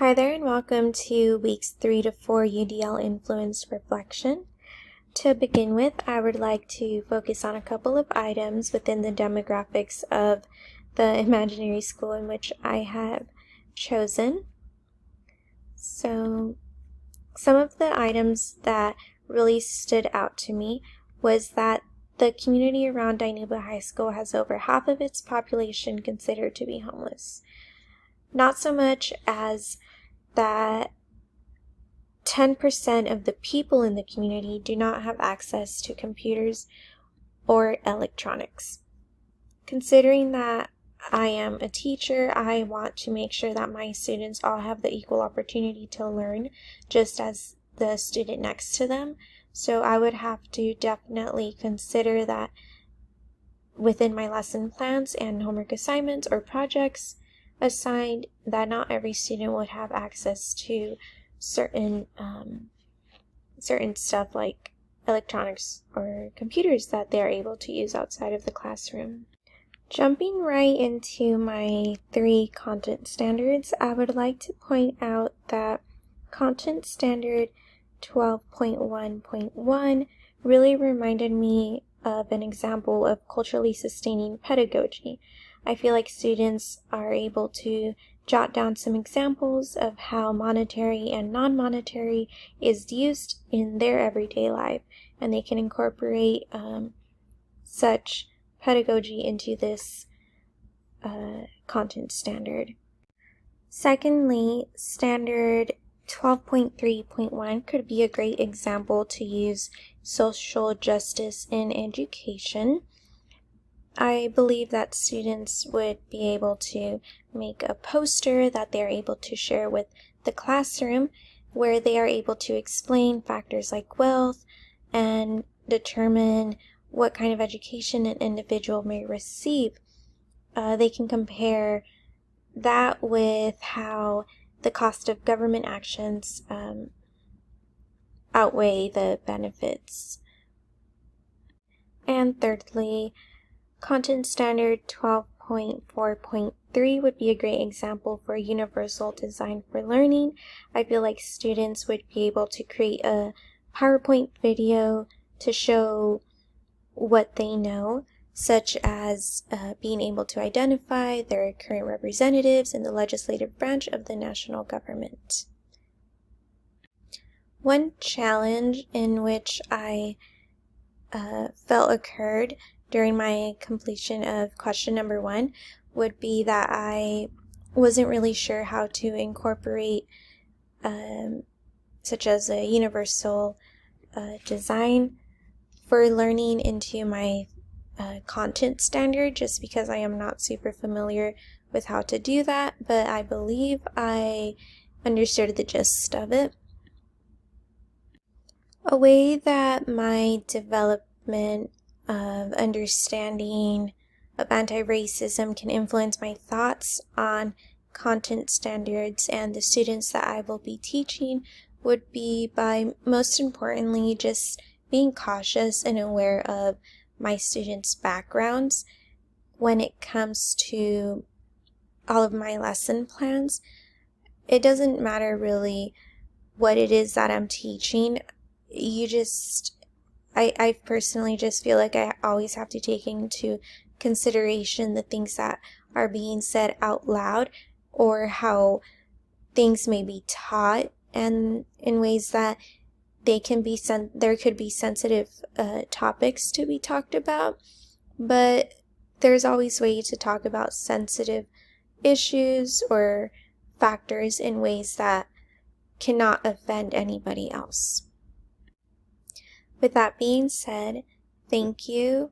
Hi there and welcome to weeks 3 to 4 UDL Influence Reflection. To begin with, I would like to focus on a couple of items within the demographics of the imaginary school in which I have chosen. So, some of the items that really stood out to me was that the community around Dinuba High School has over half of its population considered to be homeless. Not so much as that 10% of the people in the community do not have access to computers or electronics. Considering that I am a teacher, I want to make sure that my students all have the equal opportunity to learn, just as the student next to them. So I would have to definitely consider that within my lesson plans and homework assignments or projects assigned, that not every student would have access to certain stuff like electronics or computers that they're able to use outside of the classroom. Jumping right into my 3 content standards, I would like to point out that content standard 12.1.1 really reminded me of an example of culturally sustaining pedagogy. I feel like students are able to jot down some examples of how monetary and non-monetary is used in their everyday life, and they can incorporate such pedagogy into this content standard. Secondly, standard 12.3.1 could be a great example to use social justice in education. I believe that students would be able to make a poster that they're able to share with the classroom, where they are able to explain factors like wealth and determine what kind of education an individual may receive. They can compare that with how the cost of government actions outweigh the benefits. And thirdly, content standard 12.4.3 would be a great example for universal design for learning. I feel like students would be able to create a PowerPoint video to show what they know, such as being able to identify their current representatives in the legislative branch of the national government. One challenge in which I felt occurred during my completion of question number 1 would be that I wasn't really sure how to incorporate such as a universal design for learning into my content standard, just because I am not super familiar with how to do that, but I believe I understood the gist of it. A way that my development of understanding of anti-racism can influence my thoughts on content standards and the students that I will be teaching would be by, most importantly, just being cautious and aware of my students' backgrounds when it comes to all of my lesson plans. It doesn't matter really what it is that I'm teaching. I personally just feel like I always have to take into consideration the things that are being said out loud, or how things may be taught, and in ways that there could be sensitive topics to be talked about, but there's always ways to talk about sensitive issues or factors in ways that cannot offend anybody else. With that being said, thank you